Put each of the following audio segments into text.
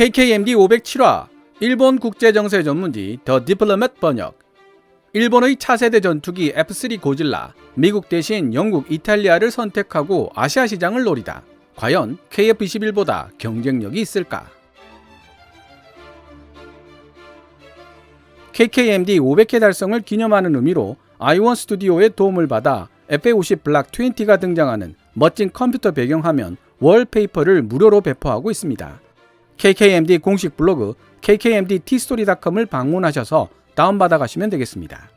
KKMD 507화 일본 국제정세 전문지 더 디플로맷 번역. 일본의 차세대 전투기 F3 고질라, 미국 대신 영국, 이탈리아를 선택하고 아시아 시장을 노리다. 과연 KF-21보다 경쟁력이 있을까? KKMD 500회 달성을 기념하는 의미로 아이원 스튜디오의 도움을 받아 FA50 블락 20가 등장하는 멋진 컴퓨터 배경화면 월페이퍼를 무료로 배포하고 있습니다. KKMD 공식 블로그 kkmdtstory.com을 방문하셔서 다운받아 가시면 되겠습니다.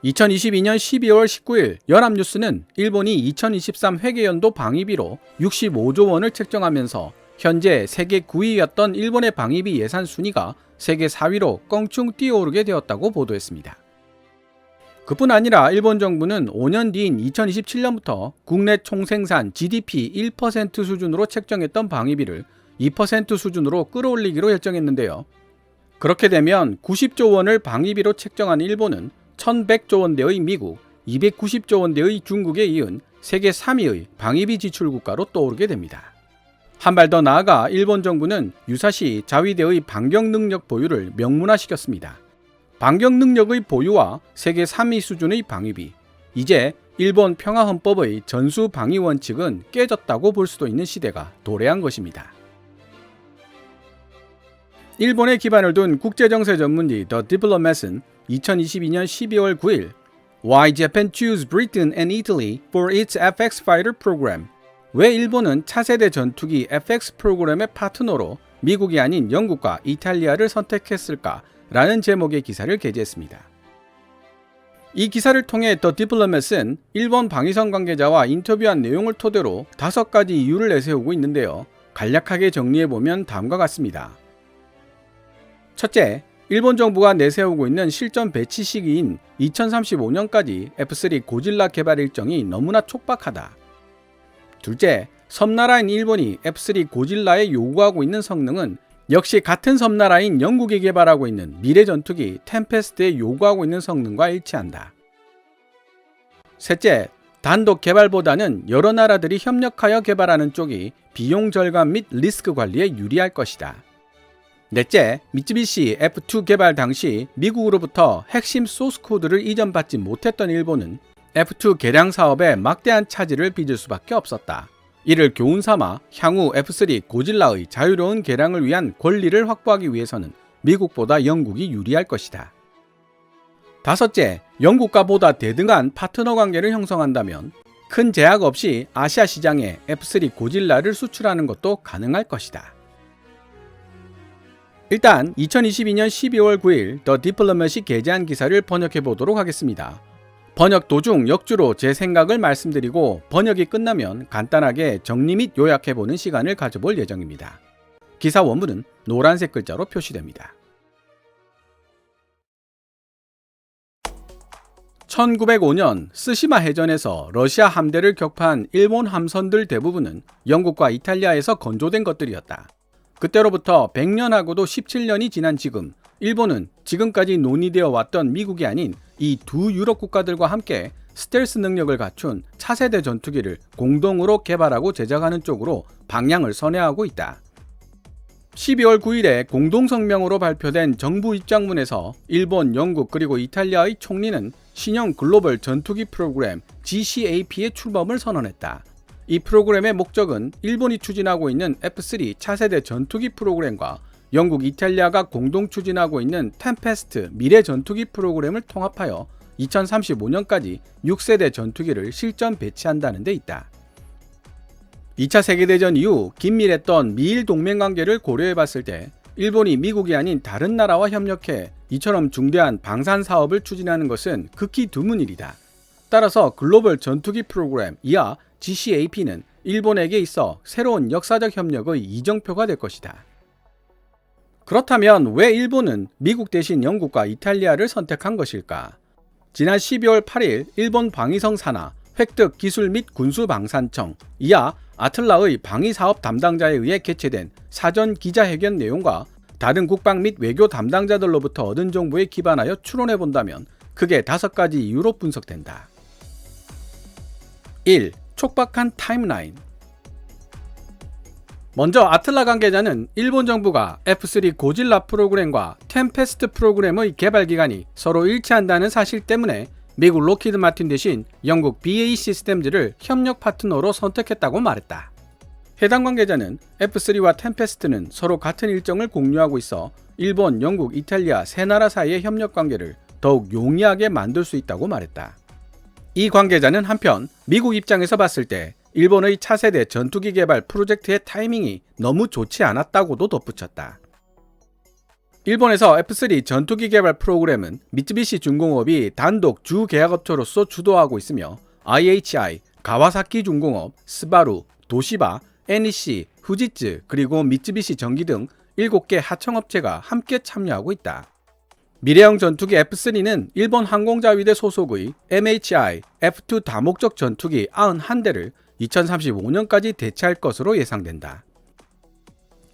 2022년 12월 19일 연합뉴스는 일본이 2023 회계연도 방위비로 65조 원을 책정하면서 현재 세계 9위였던 일본의 방위비 예산 순위가 세계 4위로 껑충 뛰어오르게 되었다고 보도했습니다. 그뿐 아니라 일본 정부는 5년 뒤인 2027년부터 국내 총생산 GDP 1% 수준으로 책정했던 방위비를 2% 수준으로 끌어올리기로 결정했는데요. 그렇게 되면 90조 원을 방위비로 책정한 일본은 1100조 원대의 미국, 290조 원대의 중국에 이은 세계 3위의 방위비 지출 국가로 떠오르게 됩니다. 한 발 더 나아가 일본 정부는 유사시 자위대의 반격 능력 보유를 명문화시켰습니다. 반격 능력의 보유와 세계 3위 수준의 방위비, 이제 일본 평화헌법의 전수 방위 원칙은 깨졌다고 볼 수도 있는 시대가 도래한 것입니다. 일본에 기반을 둔 국제정세 전문지 The Diplomat은 2022년 12월 9일 Why Japan Choose Britain and Italy for its FX Fighter Program, 왜 일본은 차세대 전투기 FX 프로그램의 파트너로 미국이 아닌 영국과 이탈리아를 선택했을까? 라는 제목의 기사를 게재했습니다. 이 기사를 통해 더 디플로맷은 일본 방위성 관계자와 인터뷰한 내용을 토대로 5가지 이유를 내세우고 있는데요. 간략하게 정리해보면 다음과 같습니다. 첫째, 일본 정부가 내세우고 있는 실전 배치 시기인 2035년까지 F3 고질라 개발 일정이 너무나 촉박하다. 둘째, 섬나라인 일본이 F3 고질라에 요구하고 있는 성능은 역시 같은 섬나라인 영국이 개발하고 있는 미래 전투기 템페스트에 요구하고 있는 성능과 일치한다. 셋째, 단독 개발보다는 여러 나라들이 협력하여 개발하는 쪽이 비용 절감 및 리스크 관리에 유리할 것이다. 넷째, 미쯔비시 F2 개발 당시 미국으로부터 핵심 소스 코드를 이전받지 못했던 일본은 F2 개량 사업에 막대한 차질을 빚을 수밖에 없었다. 이를 교훈 삼아 향후 F3 고질라의 자유로운 개량을 위한 권리를 확보하기 위해서는 미국보다 영국이 유리할 것이다. 다섯째, 영국과 보다 대등한 파트너 관계를 형성한다면 큰 제약 없이 아시아 시장에 F3 고질라를 수출하는 것도 가능할 것이다. 일단 2022년 12월 9일 더 디플로맷이 게재한 기사를 번역해 보도록 하겠습니다. 번역 도중 역주로 제 생각을 말씀드리고 번역이 끝나면 간단하게 정리 및 요약해보는 시간을 가져볼 예정입니다. 기사 원문은 노란색 글자로 표시됩니다. 1905년 스시마 해전에서 러시아 함대를 격파한 일본 함선들 대부분은 영국과 이탈리아에서 건조된 것들이었다. 그때로부터 100년하고도 17년이 지난 지금 일본은 지금까지 논의되어 왔던 미국이 아닌 이 두 유럽 국가들과 함께 스텔스 능력을 갖춘 차세대 전투기를 공동으로 개발하고 제작하는 쪽으로 방향을 선회하고 있다. 12월 9일에 공동성명으로 발표된 정부 입장문에서 일본, 영국 그리고 이탈리아의 총리는 신형 글로벌 전투기 프로그램 GCAP의 출범을 선언했다. 이 프로그램의 목적은 일본이 추진하고 있는 F3 차세대 전투기 프로그램과 영국, 이탈리아가 공동 추진하고 있는 템페스트 미래 전투기 프로그램을 통합하여 2035년까지 6세대 전투기를 실전 배치한다는 데 있다. 2차 세계대전 이후 긴밀했던 미일 동맹관계를 고려해봤을 때 일본이 미국이 아닌 다른 나라와 협력해 이처럼 중대한 방산 사업을 추진하는 것은 극히 드문 일이다. 따라서 글로벌 전투기 프로그램 이하 GCAP는 일본에게 있어 새로운 역사적 협력의 이정표가 될 것이다. 그렇다면 왜 일본은 미국 대신 영국과 이탈리아를 선택한 것일까? 지난 12월 8일 일본 방위성 산하 획득 기술 및 군수방산청 이하 아틀라의 방위사업 담당자에 의해 개최된 사전 기자회견 내용과 다른 국방 및 외교 담당자들로부터 얻은 정보에 기반하여 추론해본다면 크게 5가지 이유로 분석된다. 1. 촉박한 타임라인. 먼저 아틀라 관계자는 일본 정부가 F3 고질라 프로그램과 템페스트 프로그램의 개발 기간이 서로 일치한다는 사실 때문에 미국 록히드 마틴 대신 영국 BAE 시스템즈를 협력 파트너로 선택했다고 말했다. 해당 관계자는 F3와 템페스트는 서로 같은 일정을 공유하고 있어 일본, 영국, 이탈리아 세 나라 사이의 협력 관계를 더욱 용이하게 만들 수 있다고 말했다. 이 관계자는 한편 미국 입장에서 봤을 때 일본의 차세대 전투기 개발 프로젝트의 타이밍이 너무 좋지 않았다고도 덧붙였다. 일본에서 F3 전투기 개발 프로그램은 미쯔비시 중공업이 단독 주 계약업체로서 주도하고 있으며 IHI, 가와사키 중공업, 스바루, 도시바, NEC, 후지츠 그리고 미쯔비시 전기 등 7개 하청업체가 함께 참여하고 있다. 미래형 전투기 F3는 일본 항공자위대 소속의 MHI F2 다목적 전투기 91대를 2035년까지 대체할 것으로 예상된다.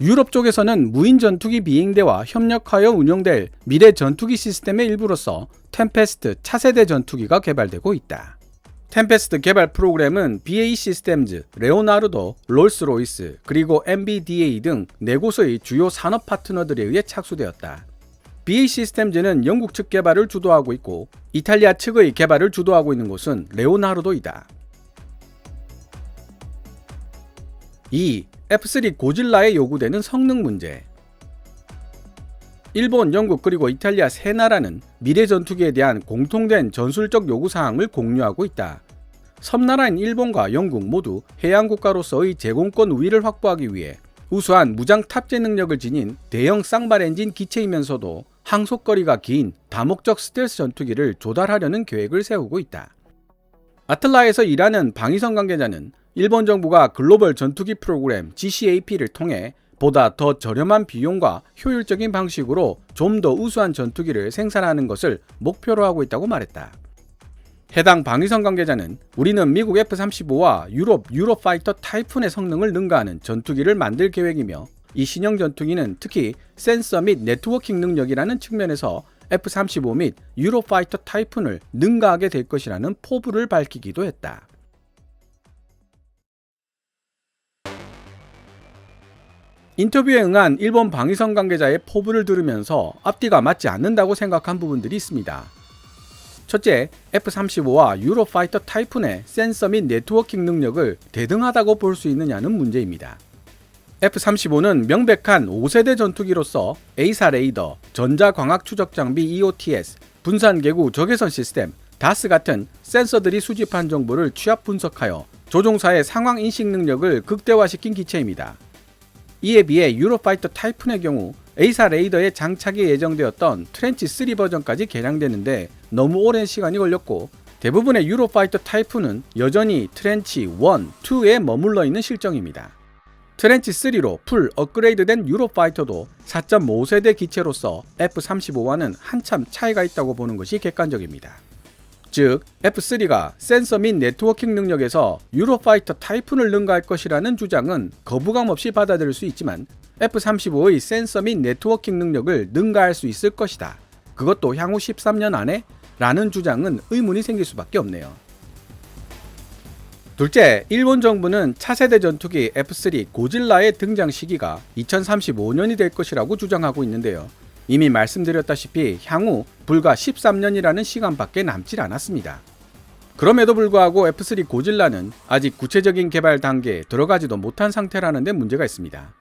유럽 쪽에서는 무인 전투기 비행대와 협력하여 운영될 미래 전투기 시스템의 일부로서 템페스트 차세대 전투기가 개발되고 있다. 템페스트 개발 프로그램은 BAE 시스템즈, 레오나르도, 롤스로이스, 그리고 MBDA 등 4곳의 주요 산업 파트너들에 의해 착수되었다. BAE 시스템즈는 영국 측 개발을 주도하고 있고 이탈리아 측의 개발을 주도하고 있는 곳은 레오나르도이다. 2. F3 고질라에 요구되는 성능 문제. 일본, 영국 그리고 이탈리아 세 나라는 미래 전투기에 대한 공통된 전술적 요구사항을 공유하고 있다. 섬나라인 일본과 영국 모두 해양국가로서의 제공권 우위를 확보하기 위해 우수한 무장 탑재 능력을 지닌 대형 쌍발 엔진 기체이면서도 항속거리가 긴 다목적 스텔스 전투기를 조달하려는 계획을 세우고 있다. 아틀라에서 일하는 방위성 관계자는 일본 정부가 글로벌 전투기 프로그램 GCAP를 통해 보다 더 저렴한 비용과 효율적인 방식으로 좀 더 우수한 전투기를 생산하는 것을 목표로 하고 있다고 말했다. 해당 방위성 관계자는 우리는 미국 F-35와 유럽 파이터 타이푼의 성능을 능가하는 전투기를 만들 계획이며 이 신형 전투기는 특히 센서 및 네트워킹 능력이라는 측면에서 F-35 및 유럽 파이터 타이푼을 능가하게 될 것이라는 포부를 밝히기도 했다. 인터뷰에 응한 일본 방위성 관계자의 포부를 들으면서 앞뒤가 맞지 않는다고 생각한 부분들이 있습니다. 첫째, F-35와 유럽 파이터 타이푼의 센서 및 네트워킹 능력을 대등하다고 볼 수 있느냐는 문제입니다. F-35는 명백한 5세대 전투기로서 A사 레이더, 전자광학 추적 장비 EOTS, 분산개구 적외선 시스템, DAS 같은 센서들이 수집한 정보를 취합 분석하여 조종사의 상황 인식 능력을 극대화시킨 기체입니다. 이에 비해 유로파이터 타이푼의 경우 A사 레이더에 장착이 예정되었던 트렌치 3 버전까지 개량되는데 너무 오랜 시간이 걸렸고 대부분의 유로파이터 타이푼은 여전히 트렌치 1, 2에 머물러 있는 실정입니다. 트렌치 3로 풀 업그레이드된 유로파이터도 4.5세대 기체로서 F-35와는 한참 차이가 있다고 보는 것이 객관적입니다. 즉, F3가 센서 및 네트워킹 능력에서 유로파이터 타이푼을 능가할 것이라는 주장은 거부감 없이 받아들일 수 있지만 F-35의 센서 및 네트워킹 능력을 능가할 수 있을 것이다. 그것도 향후 13년 안에? 라는 주장은 의문이 생길 수밖에 없네요. 둘째, 일본 정부는 차세대 전투기 F3 고질라의 등장 시기가 2035년이 될 것이라고 주장하고 있는데요. 이미 말씀드렸다시피 향후 불과 13년이라는 시간밖에 남질 않았습니다. 그럼에도 불구하고 F3 고질라는 아직 구체적인 개발 단계에 들어가지도 못한 상태라는 데 문제가 있습니다.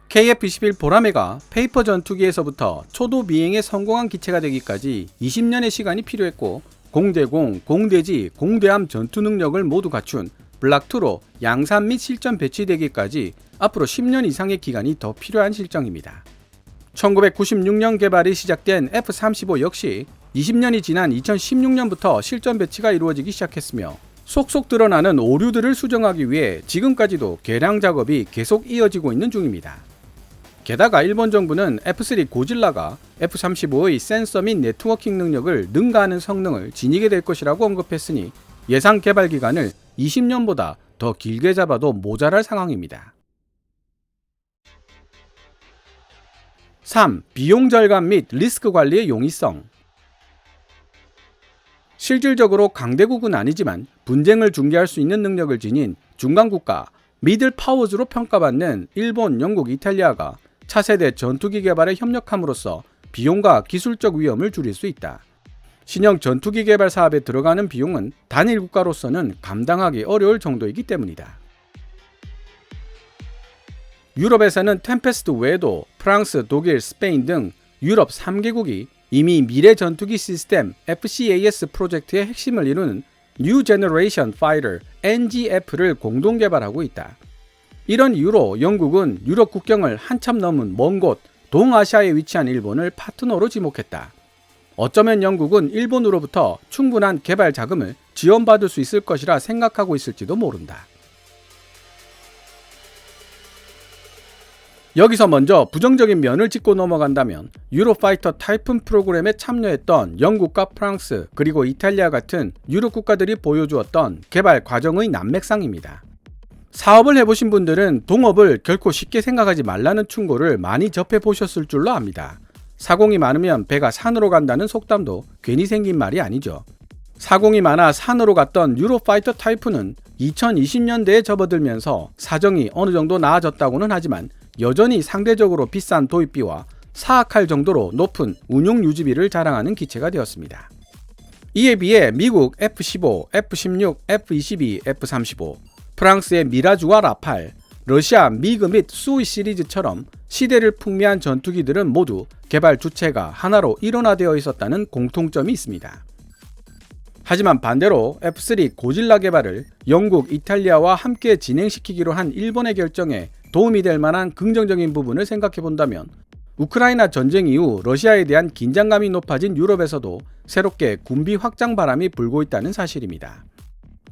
KF-21 보라매가 페이퍼 전투기에서부터 초도 비행에 성공한 기체가 되기까지 20년의 시간이 필요했고 공대공, 공대지, 공대함 전투 능력을 모두 갖춘 블락2로 양산 및 실전 배치되기까지 앞으로 10년 이상의 기간이 더 필요한 실정입니다. 1996년 개발이 시작된 F-35 역시 20년이 지난 2016년부터 실전 배치가 이루어지기 시작했으며 속속 드러나는 오류들을 수정하기 위해 지금까지도 개량 작업이 계속 이어지고 있는 중입니다. 게다가 일본 정부는 F3 고질라가 F-35의 센서 및 네트워킹 능력을 능가하는 성능을 지니게 될 것이라고 언급했으니 예상 개발 기간을 20년보다 더 길게 잡아도 모자랄 상황입니다. 3. 비용 절감 및 리스크 관리의 용이성. 실질적으로 강대국은 아니지만 분쟁을 중재할 수 있는 능력을 지닌 중간국가, 미들 파워즈로 평가받는 일본, 영국, 이탈리아가 차세대 전투기 개발에 협력함으로써 비용과 기술적 위험을 줄일 수 있다. 신형 전투기 개발 사업에 들어가는 비용은 단일 국가로서는 감당하기 어려울 정도이기 때문이다. 유럽에서는 템페스트 외에도 프랑스, 독일, 스페인 등 유럽 3개국이 이미 미래 전투기 시스템 FCAS 프로젝트의 핵심을 이루는 New Generation Fighter NGF를 공동 개발하고 있다. 이런 이유로 영국은 유럽 국경을 한참 넘은 먼 곳 동아시아에 위치한 일본을 파트너로 지목했다. 어쩌면 영국은 일본으로부터 충분한 개발 자금을 지원받을 수 있을 것이라 생각하고 있을지도 모른다. 여기서 먼저 부정적인 면을 짚고 넘어간다면 유로파이터 타이푼 프로그램에 참여했던 영국과 프랑스 그리고 이탈리아 같은 유럽 국가들이 보여주었던 개발 과정의 난맥상입니다. 사업을 해보신 분들은 동업을 결코 쉽게 생각하지 말라는 충고를 많이 접해보셨을 줄로 압니다. 사공이 많으면 배가 산으로 간다는 속담도 괜히 생긴 말이 아니죠. 사공이 많아 산으로 갔던 유로파이터 타이푼은 2020년대에 접어들면서 사정이 어느 정도 나아졌다고는 하지만 여전히 상대적으로 비싼 도입비와 사악할 정도로 높은 운용 유지비를 자랑하는 기체가 되었습니다. 이에 비해 미국 F-15, F-16, F-22, F-35, 프랑스의 미라주와 라팔, 러시아 미그 및 수호이 시리즈처럼 시대를 풍미한 전투기들은 모두 개발 주체가 하나로 일원화되어 있었다는 공통점이 있습니다. 하지만 반대로 F-3 고질라 개발을 영국, 이탈리아와 함께 진행시키기로 한 일본의 결정에 도움이 될 만한 긍정적인 부분을 생각해 본다면 우크라이나 전쟁 이후 러시아에 대한 긴장감이 높아진 유럽에서도 새롭게 군비 확장 바람이 불고 있다는 사실입니다.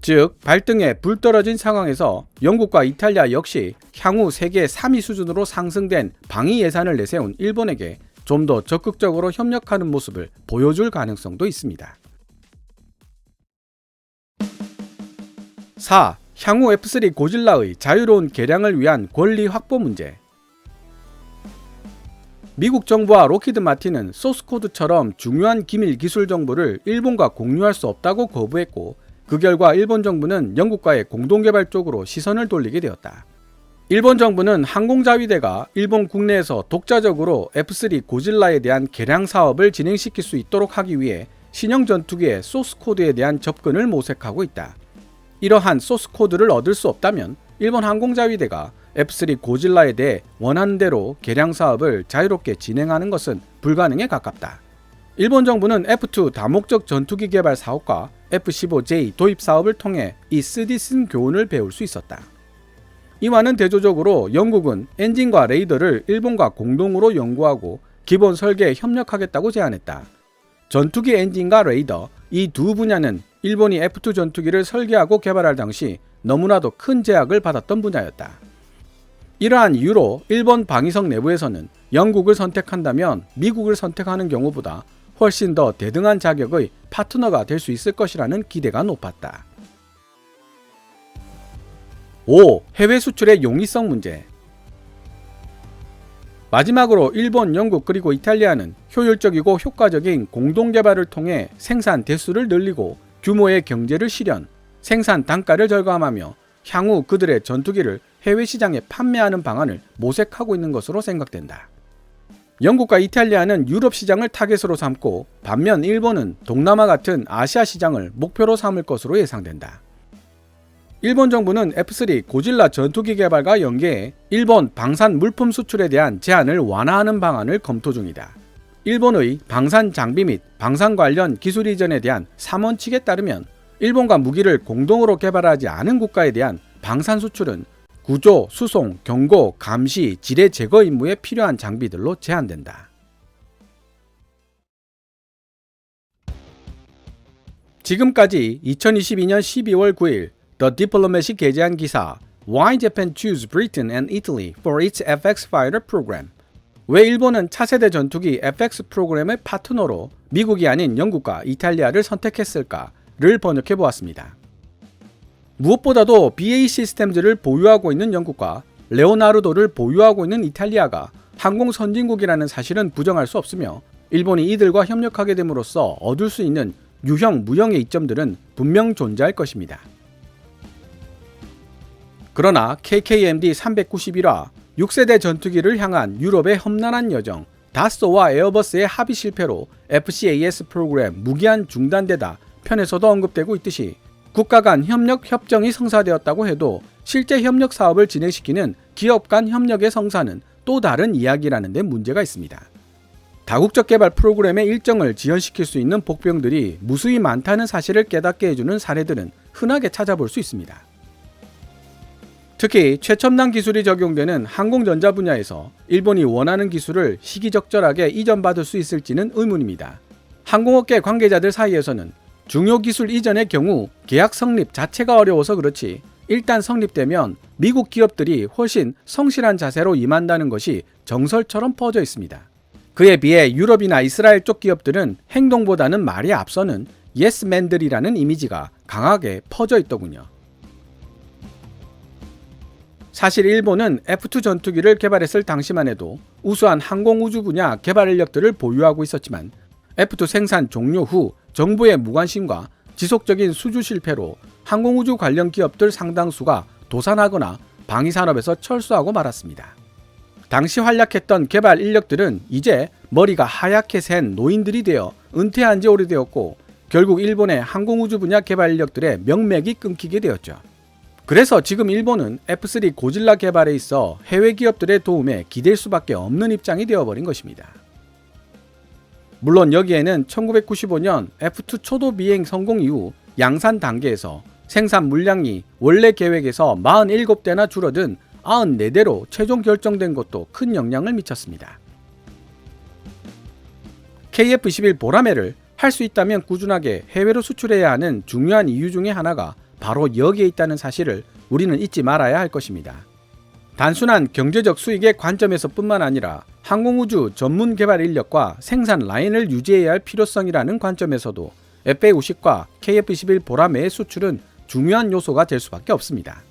즉, 발등에 불 떨어진 상황에서 영국과 이탈리아 역시 향후 세계 3위 수준으로 상승된 방위 예산을 내세운 일본에게 좀 더 적극적으로 협력하는 모습을 보여줄 가능성도 있습니다. 4. 향후 F-3 고질라의 자유로운 개량을 위한 권리 확보 문제. 미국 정부와 록히드 마틴은 소스코드처럼 중요한 기밀 기술 정보를 일본과 공유할 수 없다고 거부했고, 그 결과 일본 정부는 영국과의 공동개발 쪽으로 시선을 돌리게 되었다. 일본 정부는 항공자위대가 일본 국내에서 독자적으로 F-3 고질라에 대한 개량 사업을 진행시킬 수 있도록 하기 위해 신형 전투기의 소스코드에 대한 접근을 모색하고 있다. 이러한 소스코드를 얻을 수 없다면 일본 항공자위대가 F-3 고질라에 대해 원하는 대로 개량 사업을 자유롭게 진행하는 것은 불가능에 가깝다. 일본 정부는 F-2 다목적 전투기 개발 사업과 F-15J 도입 사업을 통해 이 쓰디쓴 교훈을 배울 수 있었다. 이와는 대조적으로 영국은 엔진과 레이더를 일본과 공동으로 연구하고 기본 설계에 협력하겠다고 제안했다. 전투기 엔진과 레이더, 이 두 분야는 일본이 F-2 전투기를 설계하고 개발할 당시 너무나도 큰 제약을 받았던 분야였다. 이러한 이유로 일본 방위성 내부에서는 영국을 선택한다면 미국을 선택하는 경우보다 훨씬 더 대등한 자격의 파트너가 될 수 있을 것이라는 기대가 높았다. 5. 해외 수출의 용이성 문제. 마지막으로 일본, 영국 그리고 이탈리아는 효율적이고 효과적인 공동개발을 통해 생산 대수를 늘리고 규모의 경제를 실현, 생산 단가를 절감하며 향후 그들의 전투기를 해외 시장에 판매하는 방안을 모색하고 있는 것으로 생각된다. 영국과 이탈리아는 유럽 시장을 타겟으로 삼고 반면 일본은 동남아 같은 아시아 시장을 목표로 삼을 것으로 예상된다. 일본 정부는 F-3 고질라 전투기 개발과 연계해 일본 방산 물품 수출에 대한 제한을 완화하는 방안을 검토 중이다. 일본의 방산 장비 및 방산 관련 기술 이전에 대한 3원칙에 따르면 일본과 무기를 공동으로 개발하지 않은 국가에 대한 방산 수출은 구조, 수송, 경고, 감시, 지뢰 제거 임무에 필요한 장비들로 제한된다. 지금까지 2022년 12월 9일 The Diplomat이 게재한 기사 Why Japan Choose Britain and Italy for its FX Fighter Program. 왜 일본은 차세대 전투기 FX 프로그램의 파트너로 미국이 아닌 영국과 이탈리아를 선택했을까를 번역해 보았습니다. 무엇보다도 BAE 시스템즈를 보유하고 있는 영국과 레오나르도를 보유하고 있는 이탈리아가 항공 선진국이라는 사실은 부정할 수 없으며 일본이 이들과 협력하게 됨으로써 얻을 수 있는 유형, 무형의 이점들은 분명 존재할 것입니다. 그러나 KKMD 391화 6세대 전투기를 향한 유럽의 험난한 여정, 다쏘와 에어버스의 합의 실패로 FCAS 프로그램 무기한 중단되다 편에서도 언급되고 있듯이 국가 간 협력 협정이 성사되었다고 해도 실제 협력 사업을 진행시키는 기업 간 협력의 성사는 또 다른 이야기라는 데 문제가 있습니다. 다국적 개발 프로그램의 일정을 지연시킬 수 있는 복병들이 무수히 많다는 사실을 깨닫게 해주는 사례들은 흔하게 찾아볼 수 있습니다. 특히 최첨단 기술이 적용되는 항공전자 분야에서 일본이 원하는 기술을 시기적절하게 이전받을 수 있을지는 의문입니다. 항공업계 관계자들 사이에서는 중요 기술 이전의 경우 계약 성립 자체가 어려워서 그렇지 일단 성립되면 미국 기업들이 훨씬 성실한 자세로 임한다는 것이 정설처럼 퍼져 있습니다. 그에 비해 유럽이나 이스라엘 쪽 기업들은 행동보다는 말이 앞서는 예스맨들이라는 이미지가 강하게 퍼져 있더군요. 사실 일본은 F2 전투기를 개발했을 당시만 해도 우수한 항공우주 분야 개발 인력들을 보유하고 있었지만 F2 생산 종료 후 정부의 무관심과 지속적인 수주 실패로 항공우주 관련 기업들 상당수가 도산하거나 방위산업에서 철수하고 말았습니다. 당시 활약했던 개발 인력들은 이제 머리가 하얗게 샌 노인들이 되어 은퇴한 지 오래되었고 결국 일본의 항공우주 분야 개발 인력들의 명맥이 끊기게 되었죠. 그래서 지금 일본은 F3 고질라 개발에 있어 해외 기업들의 도움에 기댈 수밖에 없는 입장이 되어버린 것입니다. 물론 여기에는 1995년 F2 초도 비행 성공 이후 양산 단계에서 생산 물량이 원래 계획에서 47대나 줄어든 94대로 최종 결정된 것도 큰 영향을 미쳤습니다. KF-21 보라매를 할 수 있다면 꾸준하게 해외로 수출해야 하는 중요한 이유 중에 하나가 바로 여기에 있다는 사실을 우리는 잊지 말아야 할 것입니다. 단순한 경제적 수익의 관점에서 뿐만 아니라 항공우주 전문 개발 인력과 생산 라인을 유지해야 할 필요성이라는 관점에서도 FA50과 KF-21 보라매의 수출은 중요한 요소가 될 수밖에 없습니다.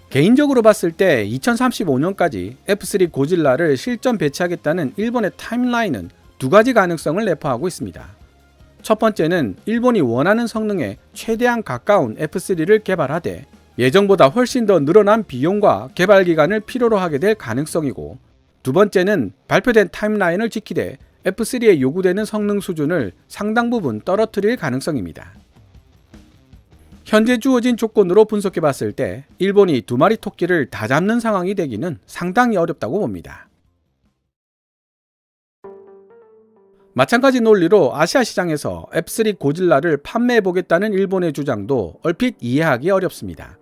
개인적으로 봤을 때 2035년까지 F3 고질라를 실전 배치하겠다는 일본의 타임라인은 두 가지 가능성을 내포하고 있습니다. 첫 번째는 일본이 원하는 성능에 최대한 가까운 F3를 개발하되 예정보다 훨씬 더 늘어난 비용과 개발 기간을 필요로 하게 될 가능성이고, 두 번째는 발표된 타임라인을 지키되 F3에 요구되는 성능 수준을 상당 부분 떨어뜨릴 가능성입니다. 현재 주어진 조건으로 분석해 봤을 때 일본이 두 마리 토끼를 다 잡는 상황이 되기는 상당히 어렵다고 봅니다. 마찬가지 논리로 아시아 시장에서 F3 고질라를 판매해보겠다는 일본의 주장도 얼핏 이해하기 어렵습니다.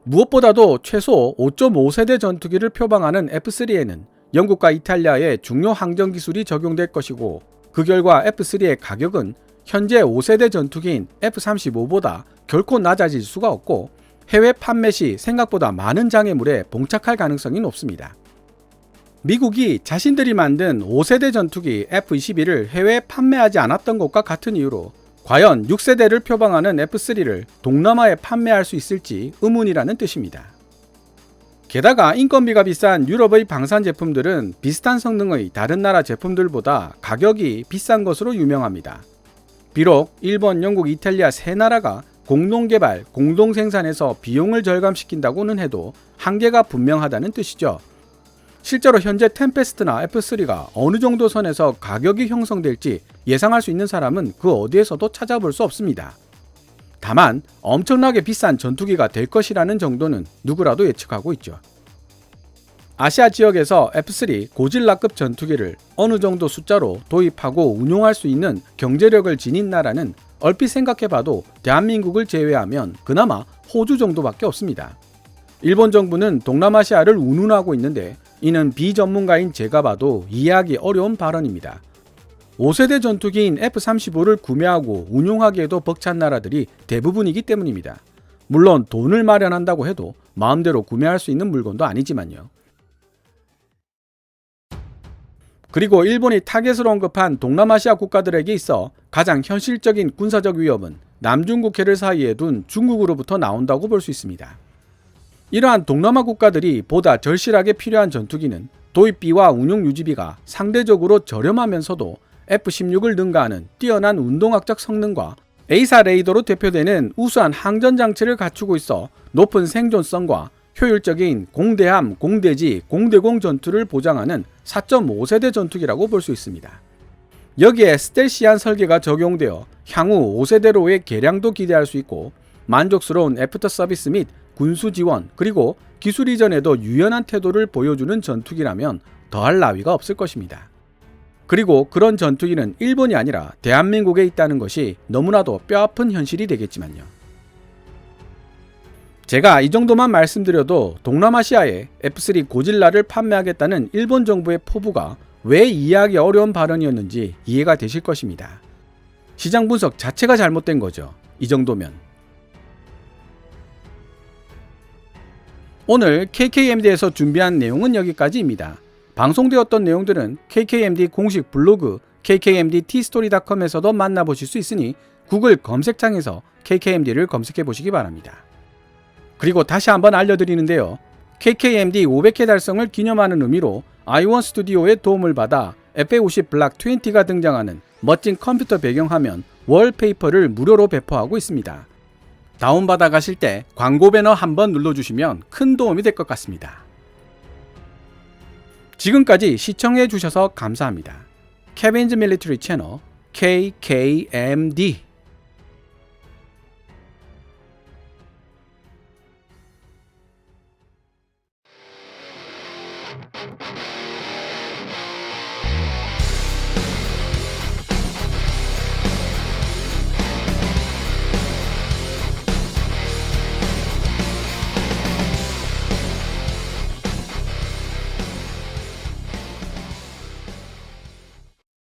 무엇보다도 최소 5.5세대 전투기를 표방하는 F3에는 영국과 이탈리아의 중요 항전 기술이 적용될 것이고, 그 결과 F3의 가격은 현재 5세대 전투기인 F-35보다 결코 낮아질 수가 없고 해외 판매 시 생각보다 많은 장애물에 봉착할 가능성이 높습니다. 미국이 자신들이 만든 5세대 전투기 F-22를 해외에 판매하지 않았던 것과 같은 이유로 과연 6세대를 표방하는 F-3를 동남아에 판매할 수 있을지 의문이라는 뜻입니다. 게다가 인건비가 비싼 유럽의 방산 제품들은 비슷한 성능의 다른 나라 제품들보다 가격이 비싼 것으로 유명합니다. 비록 일본, 영국, 이탈리아 세 나라가 공동개발, 공동생산에서 비용을 절감시킨다고는 해도 한계가 분명하다는 뜻이죠. 실제로 현재 템페스트나 F3가 어느 정도 선에서 가격이 형성될지 예상할 수 있는 사람은 그 어디에서도 찾아볼 수 없습니다. 다만 엄청나게 비싼 전투기가 될 것이라는 정도는 누구라도 예측하고 있죠. 아시아 지역에서 F3 고질라급 전투기를 어느 정도 숫자로 도입하고 운용할 수 있는 경제력을 지닌 나라는 얼핏 생각해봐도 대한민국을 제외하면 그나마 호주 정도밖에 없습니다. 일본 정부는 동남아시아를 운운하고 있는데 이는 비전문가인 제가 봐도 이해하기 어려운 발언입니다. 5세대 전투기인 F-35를 구매하고 운용하기에도 벅찬 나라들이 대부분이기 때문입니다. 물론 돈을 마련한다고 해도 마음대로 구매할 수 있는 물건도 아니지만요. 그리고 일본이 타겟으로 언급한 동남아시아 국가들에게 있어 가장 현실적인 군사적 위협은 남중국해를 사이에 둔 중국으로부터 나온다고 볼 수 있습니다. 이러한 동남아 국가들이 보다 절실하게 필요한 전투기는 도입비와 운용 유지비가 상대적으로 저렴하면서도 F-16을 능가하는 뛰어난 운동학적 성능과 A사 레이더로 대표되는 우수한 항전 장치를 갖추고 있어 높은 생존성과 효율적인 공대함, 공대지, 공대공 전투를 보장하는 4.5세대 전투기라고 볼 수 있습니다. 여기에 스텔시한 설계가 적용되어 향후 5세대로의 개량도 기대할 수 있고 만족스러운 애프터 서비스 및 군수 지원 그리고 기술 이전에도 유연한 태도를 보여주는 전투기라면 더할 나위가 없을 것입니다. 그리고 그런 전투기는 일본이 아니라 대한민국에 있다는 것이 너무나도 뼈아픈 현실이 되겠지만요. 제가 이 정도만 말씀드려도 동남아시아에 F3 고질라를 판매하겠다는 일본 정부의 포부가 왜 이해하기 어려운 발언이었는지 이해가 되실 것입니다. 시장 분석 자체가 잘못된 거죠. 이 정도면. 오늘 KKMD에서 준비한 내용은 여기까지입니다. 방송되었던 내용들은 KKMD 공식 블로그 kkmdtstory.com에서도 만나보실 수 있으니 구글 검색창에서 KKMD를 검색해 보시기 바랍니다. 그리고 다시 한번 알려드리는데요. KKMD 500회 달성을 기념하는 의미로 i1 스튜디오의 도움을 받아 FA50 블락 20가 등장하는 멋진 컴퓨터 배경화면 월페이퍼를 무료로 배포하고 있습니다. 다운받아 가실 때 광고 배너 한번 눌러주시면 큰 도움이 될 것 같습니다. 지금까지 시청해 주셔서 감사합니다. 케빈즈 밀리터리 채널 KKMD